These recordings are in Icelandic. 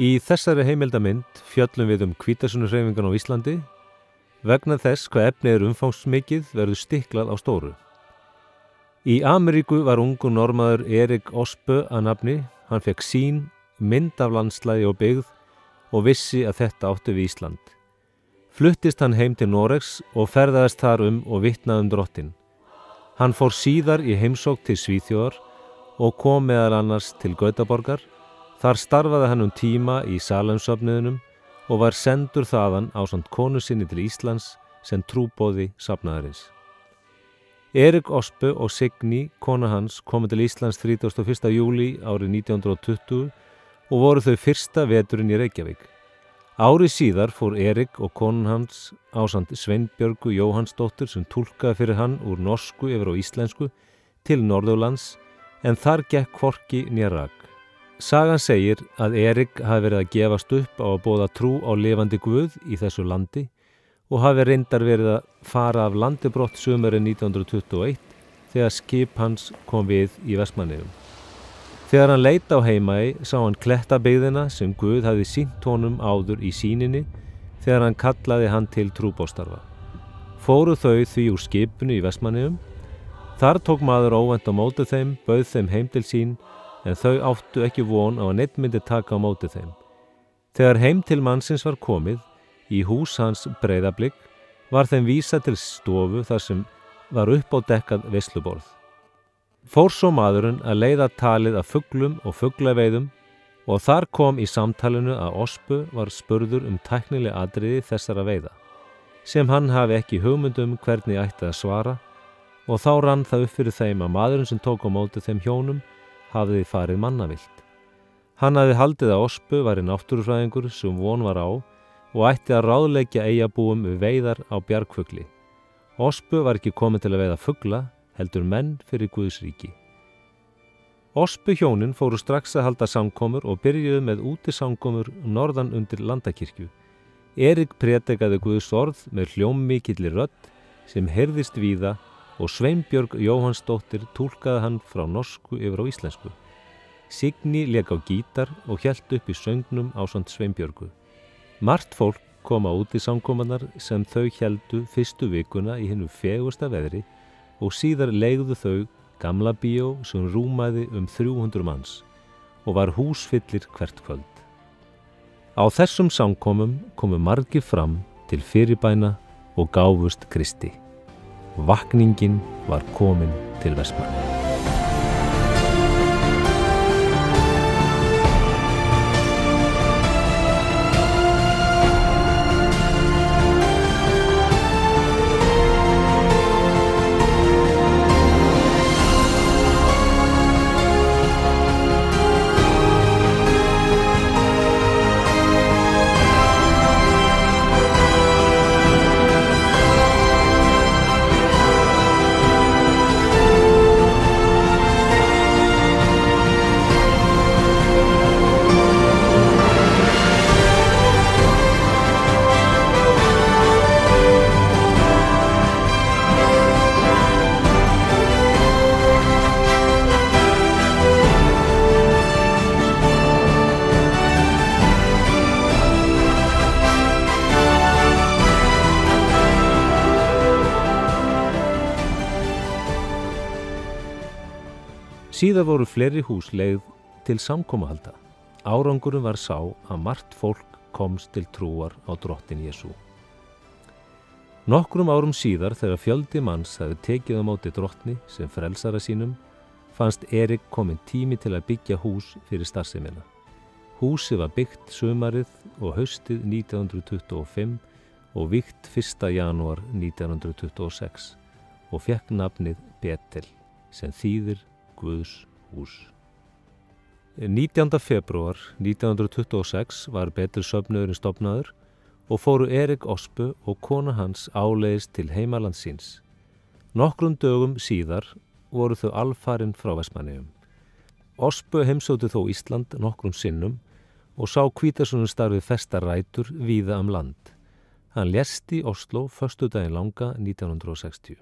Í þessari heimildamynd fjöllum við hvítasunnuhreyfingan á Íslandi. Vegna þess hvað efnið umfangsmikið verður stiklað á stóru. Í Ameríku var ungur normaður Erik Osbø að nafni. Hann fekk sýn, mynd af landslagi og byggð og vissi að þetta átti við Ísland. Fluttist hann heim til Noregs og ferðaðist þar og vitnaði drottinn. Hann fór síðar í heimsókn til Svíþjóðar og kom meðal annars til Gautaborgar. Þar starfaði hann tíma í Salemsöfnuðinum og var sendur þaðan ásamt konu sinni til Íslands sem trúboði safnaðarins. Erik Osbø og Signý, kona hans, komu til Íslands 31. júlí árið 1920 og voru þau fyrsta veturinn í Reykjavík. Ári síðar fór Erik og konan hans ásamt Sveinbjörgu Jóhannsdóttur sem túlkaði fyrir hann úr norsku yfir á íslensku til Norðurlands en þar gekk hvorki né rak. Sagan segir að Erik hafi verið að gefast upp á að boða trú á lifandi Guð í þessu landi og hafi reyndar verið að fara af landi brott sumarið 1921 þegar skip hans kom við í Vestmannaeyjum. Þegar hann leit á Heimaey sá hann klettabyggðina sem Guð hafði sýnt honum áður í sýninni þegar hann kallaði hann til trúboðsstarfa. Fóru þau því úr skipinu í Vestmannaeyjum. Þar tók maður óvænt á móti þeim, bauð þeim heim til sín en þau áttu ekki von á að neinn myndi taka á móti þeim. Þegar heim til mannsins var komið, í hús hans Breiðablik, var þeim vísað til stofu þar sem var uppádekkað veisluborð. Fór svo maðurinn að leiða talið af fuglum og fuglaveiðum og þar kom í samtalinu að Osbø var spurður tæknileg atriði þessara veiða, sem hann hafi ekki hugmynd hvernig ætti að svara og þá rann það upp fyrir þeim að maðurinn sem tók á móti þeim hjónum hafði farið mannavillt. Hann hafði haldið að Osbø væri náttúrufræðingur sem von var á og ætti að ráðleggja eyjabúum við veiðar á bjargfugli. Osbø var ekki kominn til að veiða fugla, heldur menn fyrir Guðs ríki. Osbø hjónin fóru strax að halda samkomur og byrjuðu með útisamkomur norðan undir Landakirkju. Erik predikaði Guðs orð með hljómmikilli rödd sem heyrðist víða og Sveinbjörg Jóhannsdóttir túlkaði hann frá norsku yfir á íslensku. Signý lék á gítar og hélt upp í söngnum ásamt Sveinbjörgu. Margt fólk kom á útisamkomarnar sem þau héldu fyrstu vikuna í hinu fegursta veðri og síðar leigðu þau gamla bíó sem rúmaði 300 manns og var húsfyllir hvert kvöld. Á þessum samkomum komu margir fram til fyrirbæna og gáfust Kristi. Vakningin var komin til Vestmannaeyja. Síðar voru fleiri hús leigð til samkomuhalda. Árangurinn var sá að margt fólk komst til trúar á drottinn Jesú. Nokkrum árum síðar þegar fjöldi manns hafði tekið á móti drottni sem frelsara sínum, fannst Erik kominn tími til að byggja hús fyrir starfsemina. Húsið var byggt sumarið og haustið 1925 og vígt 1. janúar 1926 og fékk nafnið Betel sem þýðir Guðs hús. 19. febrúar 1926 var Betel-söfnuðurinn stofnaður og fóru Erik Osbø og kona hans áleiðis til heimalands síns. Nokkrum dögum síðar voru þau alfarin frá Vestmannaeyjum. Osbø heimsótti þó Ísland nokkrum sinnum og sá hvítasunnudarstarfið festa rætur víða land. Hann lést í Oslo föstudaginn langa 1960.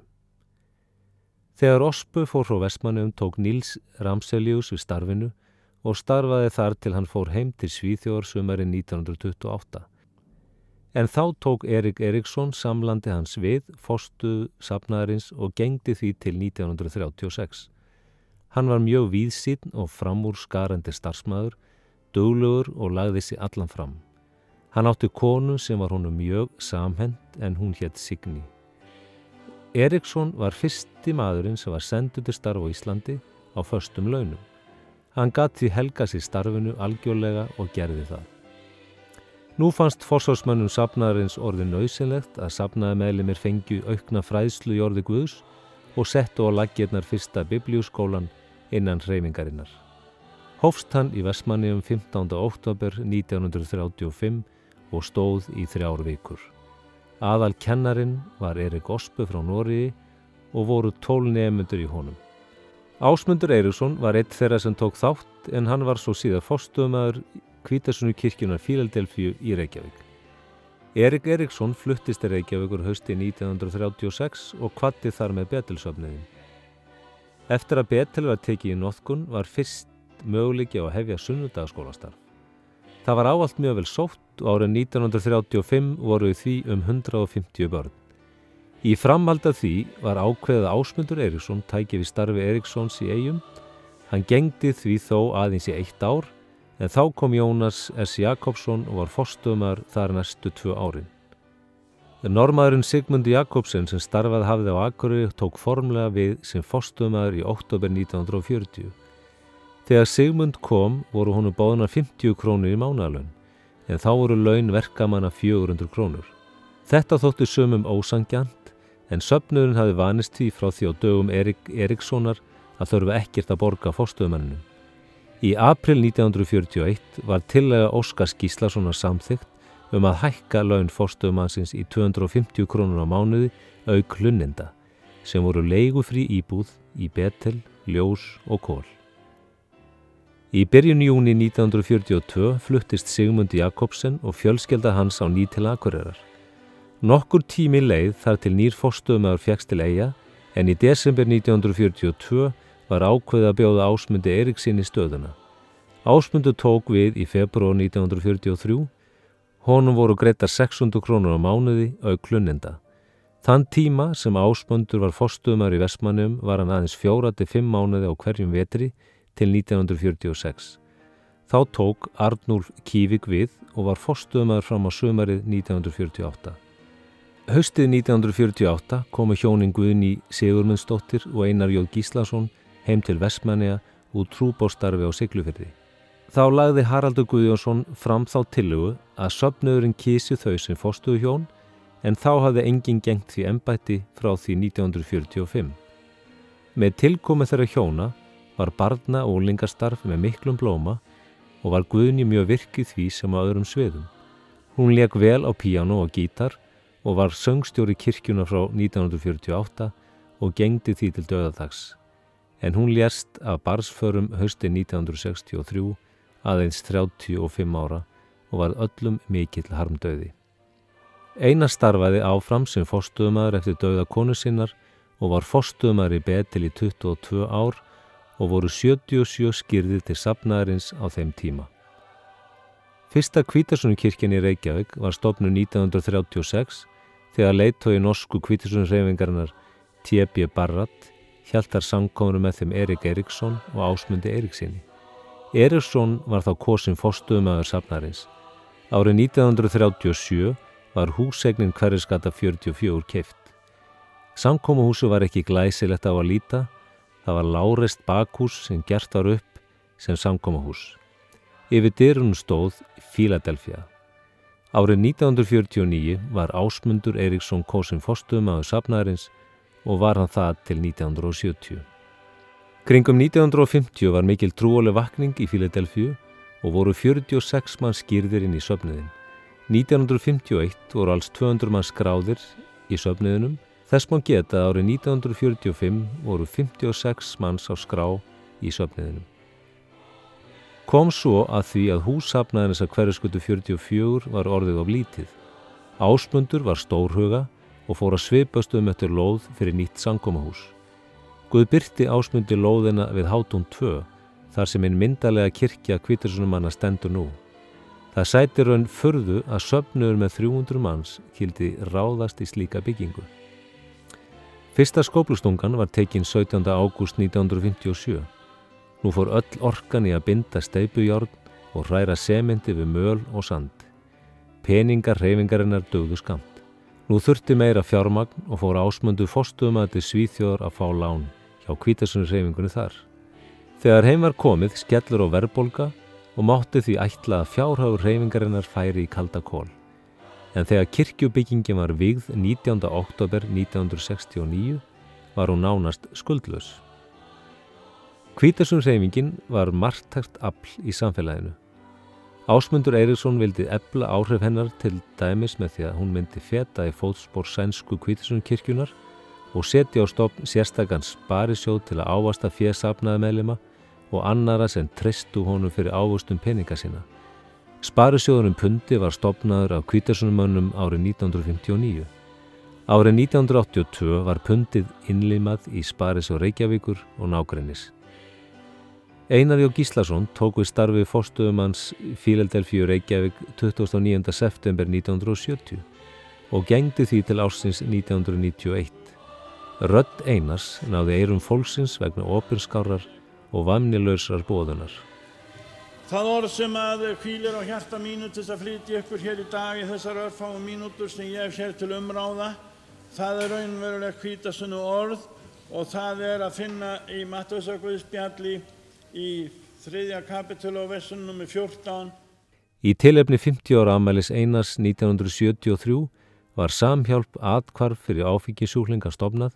Þegar Osbø fór frá Vestmannaeyjum tók Níls Ramselius við starfinu og starfaði þar til hann fór heim til Svíþjóðar sumarið 1928. En þá tók Erik Eriksson samlandi hans við forstöðu safnaðarins og gegndi því til 1936. Hann var mjög víðsýnn og framúrskarandi starfsmaður, duglegur og lagði sig allan fram. Hann átti konu sem var honum mjög samhent en hún hét Signý. Eriksson var fyrsti maðurinn sem var sendur til starf á Íslandi á föstum launum. Hann gat því helgað sér starfinu algjörlega og gerði það. Nú fannst forsvarsmönnum safnaðarins orðið nauðsynlegt að safnaðarmeðlimir fengju aukna fræðslu í orði Guðs og settu á laggirnar fyrsta biblíuskólan innan hreyfingarinnar. Hófst hann í Vestmannaeyjum 15. október 1935 og stóð í 3 vikur. Aðal kennarinn var Erik Ospe frá Noregi og voru 12 nemendur í honum. Ásmundur Eiríksson var einn þeirra sem tók þátt en hann var svo síðar forstöðumaður Hvítasunnu-kirkjunnar Fíladelfíu í Reykjavík. Erik Eriksson fluttist til Reykjavíkur haustið 1936 og kvaddi þar með Betilsöfnuðinn. Eftir að Betel var tekið í notkun var fyrst möguleiki á að hefja sunnudagsskólastarf. Það var ávallt mjög vel sótt og árið 1935 voru því 150 börn. Í framhald af því var ákveðið að Ásmundur Eiríksson tæki við starfi Erikssons í Eyjum. Hann gegndi því þó aðeins í 1 ár, en þá kom Jónas S. Jakobsson og var forstöðumaður þar næstu 2 árin. Norðmaðurinn Sigmundur Jakobsen sem starfað hafði á Akureyri tók formlega við sem forstöðumaður í október 1940. Þegar Sigmund kom voru honum boðnar 50 krónur í mánaðarlaun, en þá voru laun verkamanna 400 krónur. Þetta þótti sumum ósanngjarnt, en söfnuðurinn hafði vanist því frá því á dögum Erik Erikssonar að þurfa ekkert að borga forstöðumanninum. Í apríl 1941 var tillaga Óskars Gíslasonar samþykkt að hækka laun forstöðumannsins í 250 krónur á mánuði auk hlunninda, sem voru leigufrí íbúð í Betel, Ljós og Kol. Í byrjun júní 1942 fluttist Sigmund Jakobsen og fjölskylda hans á ný til Akureyrar. Nokkur tími leið þar til nýr forstöðumaður fékkst til Eyja, en í desember 1942 var ákveðið að bjóða Ásmundi Eiríkssyni stöðuna. Ásmundur tók við í febrúar 1943. Honum voru greiddar 600 krónur á mánuði auk hlunninda. Þann tíma sem Ásmundur var forstöðumaður í Vestmannaeyjum var hann aðeins 4 til 5 mánuði á hverjum vetri til 1946. Þá tók Arnúlf Kívík við og var forstöðumaður fram á sumarið 1948. Haustið 1948 komu hjónin Guðný Sigurmundsdóttir og Einar J. Gíslason heim til Vestmannaeyja úr trúboðsstarfi á Siglufirði. Þá lagði Haraldur Guðjónsson fram þá tillögu að söfnuðurinn kysi þau sem forstöðuhjón, en þá hafði enginn gegnt því embætti frá því 1945. Með tilkomu þeirra hjóna var barna- og unglingastarf með miklum blóma og var Guðný mjög virk í því sem á öðrum sviðum. Hún lék vel á píanó og gítar og var söngstjóri kirkjuna frá 1948 og gegndi því til dauðadags. En hún lést af barnsförum haustið 1963 aðeins 35 ára og var öllum mikill harmdauði. Einar starfaði áfram sem forstöðumaður eftir dauða konu sinnar og var forstöðumaður í Betel í 22 ár og voru 77 skírðir til safnaðarins á þeim tíma. Fyrsta Hvítasunnu-kirkjan í Reykjavík var stofnuð 1936 þegar leiðtogi norsku Hvítasunnu-hreyfingarinnar T.B. Barratt hélt þar samkomur með þeim Erik Eriksson og Ásmundi Eiríkssyni. Eriksson var þá kosinn forstöðumaður safnaðarins. Árið 1937 var húseignin Hverfisgata 44 keypt. Samkomuhúsið var ekki glæsilegt á að líta. Það var lágreist bakhús sem gert var upp sem samkomuhús. Yfir dyrunum stóð Fíladelfía. Árið 1949 var Ásmundur Eiríksson kosinn forstöðumaður safnaðarins og var hann það til 1970. Kringum 1950 var mikil trúarleg vakning í Fíladelfíu og voru 46 manns skírðir inn í söfnuðinn. 1951 voru alls 200 manns skráðir í söfnuðinum. Þess má geta að árið 1945 voru 56 manns á skrá í söfnuðinum. Kom svo að því að hús safnaðarins að Hverfisgötu 44 var orðið of lítið. Ásmundur var stórhuga og fór að svipast eftir lóð fyrir nýtt samkomuhús. Guð birti Ásmundi lóðina við Hátún 2 þar sem hinn myndarlega kirkja Hvítasunnumanna stendur nú. Það sætir raun furðu að söfnuður með 300 manns skyldi ráðast í slíka byggingu. Fyrsta skóflustungan var tekin 17. ágúst 1957. Nú fór öll orkan í að binda steypujárn og hræra sementi við möl og sand. Peningar hreyfingarinnar dugðu skammt. Nú þurfti meira fjármagn og fór Ásmundur forstöðumaður til Svíþjóðar að fá lán hjá Hvítasunnuhreyfingunni þar. Þegar heim var komið skellur á verðbólga og mátti því ætla að fjárhagur hreyfingarinnar færi í kalda kol. En þegar kirkjubyggingin var vígð 19. október 1969 var hún nánast skuldlaus. Hvítasunnuhreyfingin var marktækt afl í samfélaginu. Ásmundur Eiríksson vildi efla áhrif hennar til dæmis með því að hún myndi feta í fótspor sænsku Hvítasunnkirkjunnar og setja á stofn sérstakan sparisjóð til að ávaxta fé safnaðarmeðlima og annara sem treystu honum fyrir ávöxtun peninga sína. Sparisjóðurinn Pundi var stofnaður af Hvítasunnumönnum árið 1959. Árið 1982 var Pundið innlimað í Sparisjóð Reykjavíkur og nágrennis. Einar J. Gíslason tók við starfi forstöðumanns Fíladelfíu Reykjavík 29. september 1970 og gegndi því til ársins 1991. Rödd Einars náði eyrum fólksins vegna opinskárar og væmnilausrar boðunar. Það orð sem að hvílir á hjarta mínu til að flytja ykkur hér í dag í þessar örfáu mínútur sem ég hef hér til umráða, það raunveruleg Hvítasunnu orð og það að finna í Matteusarguðspjalli í 3. kapítóli og versun nr. 14. Í tilefni 50 ára afmælis Einars 1973 var Samhjálp athvarf fyrir áfengissjúklinga stofnað.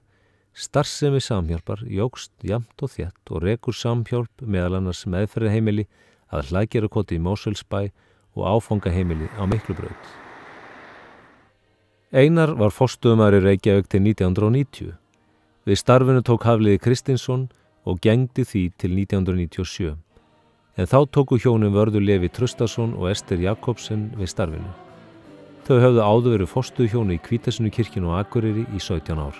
Starfsemi Samhjálpar jókst jafnt og þétt og rekur Samhjálp meðal annars meðferðarheimili að Hlaðgerakoti í Mosfellsbæ og áfangaheimili á Miklubraut. Einar var forstöðumaður í Reykjavík til 1990. Við starfinu tók Hafliði Kristinsson og gegndi því til 1997. En þá tóku hjónin Vörður Leví Traustason og Ester Jakobsen við starfinu. Þau höfðu áður verið forstöðuhjónu í Hvítasunnukirkjunni á Akureyri í 17 ár.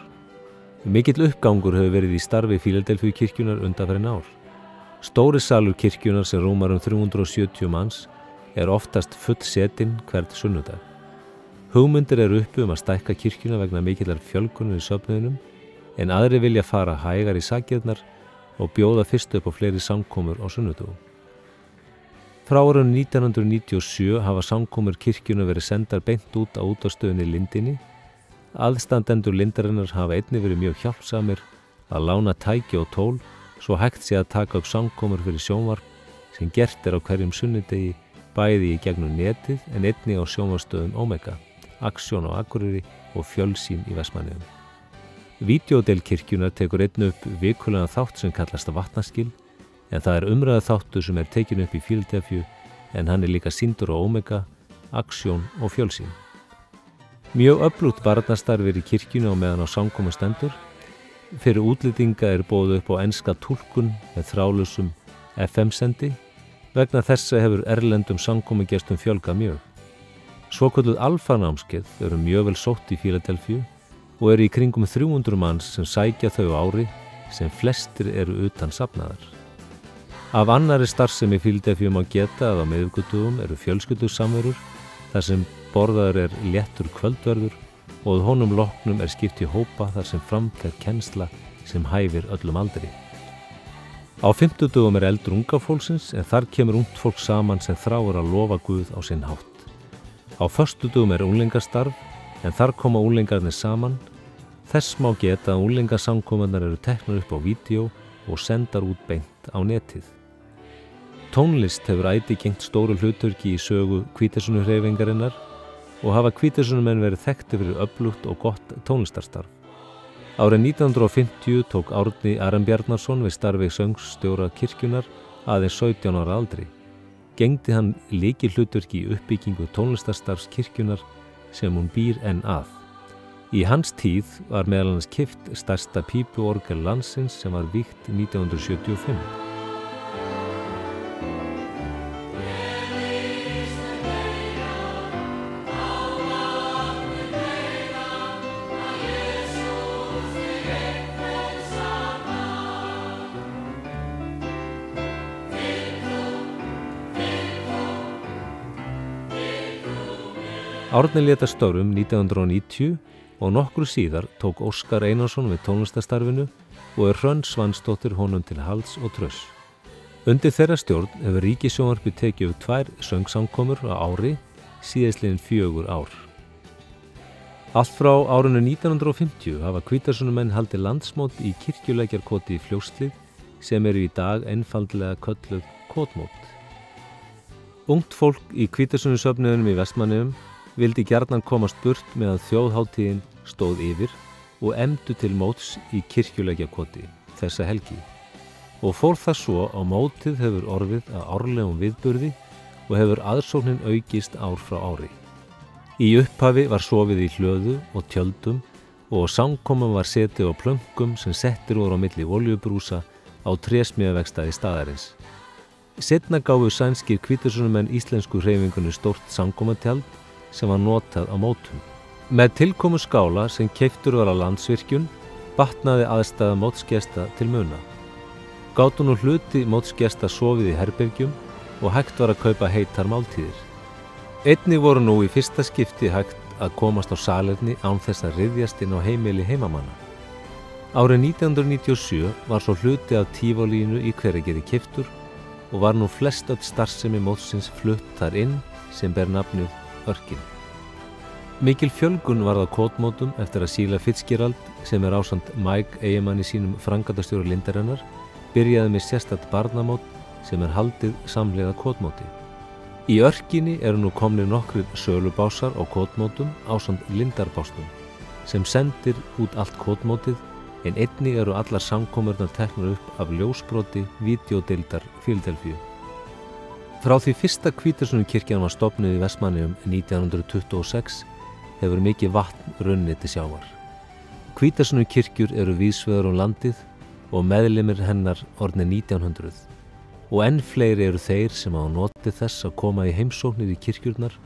Mikill uppgangur hefur verið í starfi Fíladelfíu kirkjunnar undanfarin ár. Stóri salur kirkjunnar sem rúmar 370 manns oftast fullsetinn hvern sunnudag. Hugmyndir uppi að stækka kirkjuna vegna mikillar fjölgunar í söfnuðinum, en aðri vilja fara hægar í sakirnar og bjóða fyrst upp á fleiri samkomur á sunnudögum. Frá árinu 1997 hafa samkomur kirkjuna verið sendar beint út á útvarpsstöðinni Lindinni. Aðstandendur Lindarinnar hafa einnig verið mjög hjálpsamir að lána tæki og tól svo hægt sé að taka upp samkomur fyrir sjónvarp sem gert á hverjum sunnudegi bæði í gegnum netið en einnig á sjónvarpsstöðum Omega, Aksjón á Akureyri og Fjölsýn í Vestmannaeyjum. Vídeódel kirkjunar tekur einn upp vikulegan þátt sem kallast Vatnaskil, en það umræða þáttur sem tekin upp í Fíladelfíu en hann líka sýndur á Omega, Aksjón og Fjölsýn. Mjög öflugt barnastarf í kirkjunni á meðan á samkomu stendur. Fyrir útlendinga boðið upp á enska túlkun með þráðlausum FM-sendi. Vegna þessa hefur erlendum samkomugestum fjölgað mjög. Svokölluð alfanámskeið mjög vel sótt í Fíladelfíu og í kringum 300 manns sem sækja þau á ári sem flestir utan safnaðar. Af annarri starfsemi Fíladelfíu má geta að á miðvikudögum fjölskyldusamverur þar sem borðaður léttur kvöldverður og honum loknum skipt í hópa þar sem framfer kennsla sem hæfir öllum aldri. Á fimmtudögum eldur unga fólksins en þar kemur ungt fólk saman sem þráir að lofa Guð á sinn hátt. Á föstudögum unglingastarf en þar koma unglingarnir saman. Þess má geta að unglingasamkomunnar teknar upp á vídeó og sendar út beint á netið. Tónlist hefur ætíð gegnt stóru hlutverki í sögu Hvítasunnuhreyfingarinnar og hafa Hvítasunnumenn verið þekktir fyrir öflugt og gott tónlistarstarf. Árið 1950 tók Árni Arenbjarnarson við starfi söngstjóra kirkjunnar aðeins 17 ára aldri. Gegndi hann lykilhlutverki í uppbyggingu tónlistarstarfs kirkjunnar sem hún býr enn að. Í hans tíð var meðal annars keypt stærsta pípuorgel landsins sem var vígt 1975. Árni lét af störfum 1990 og nokkru síðar tók Óskar Einarsson við tónlistarstarfinu og Hrönn Svansdóttir honum til halds og tröss. Undir þeirra stjórn hefur Ríkissjónvarpið tekið upp 2 söngsamkomur á ári síðastliðin 4 ár. Allt frá árinu 1950 hafa Hvítasunnumenn haldið landsmót í Kirkjulækjarkoti í Fljótshlíð sem eru í dag einfaldlega kölluð kotmót. Ungt fólk í Hvítasunnussöfnuðinum í Vestmannaeyjum vildi gjarnan komast burt með að þjóðhátíðin stóð yfir og efndu til móts í Kirkjulækjarkoti þessa helgi. Og fór það svo á mótið hefur orðið að árlegum viðburði og hefur aðsóknin aukist ár frá ári. Í upphafi var sofið í hlöðu og tjöldum og samkomum var setið á plönkum sem settir voru á milli olíubrúsa á trésmíðavegstæði staðarins. Seinna gáfu sænskir Hvítasunnumenn íslensku hreyfingunni stórt samkomatjald sem var notað á mótum. Með tilkomu skála sem keyptur var á Landsvirkjun batnaði aðstæða mótsgesta til muna. Gátu nú hluti mótsgesta sofið í herbergjum og hægt var að kaupa heitar máltíðir. Einnig voru nú í fyrsta skipti hægt að komast á salerni án þess að ryðjast inn á heimili heimamanna. Árið 1997 var svo hluti af Tívolínu í Hveragerði keyptur og var nú flestöll starfsemi mótsins flutt þar inn sem ber nafnið Örkin. Mikil fjölgun varð á kotmótum eftir að Síla Fitzgerald, sem er ásamt Mike eiginmanni sínum framkvæmdastjóra Lindarinnar, byrjaði með sérstakt barnamót sem er haldið samhliða kotmóti. Í Örkinni eru nú komnir nokkrir sölubásar á kotmótum ásamt Lindarbásnum sem sendir út allt kotmótið, en einnig eru allar samkomurnar teknar upp af ljósbroti vídeódeildar Fíladelfíu. Frá því fyrsta Hvítasunnu-kirkjan var stofnuð í Vestmannaeyjum 1926 hefur mikið vatn runnið til sjávar. Hvítasunnu-kirkjur eru víðsvegar landið og meðlimir hennar orðnir 1900 og enn fleiri eru þeir sem hafa notið þess að koma í heimsóknir í kirkjurnar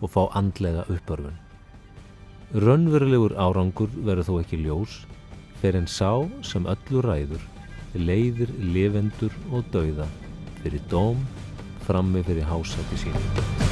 og fá andlega uppörvun. Raunverulegur árangur verður þó ekki ljós fyrr en sá sem öllu ræður leiðir lifendur og dauða fyrir dóm frammi fyrir hásæti sínu.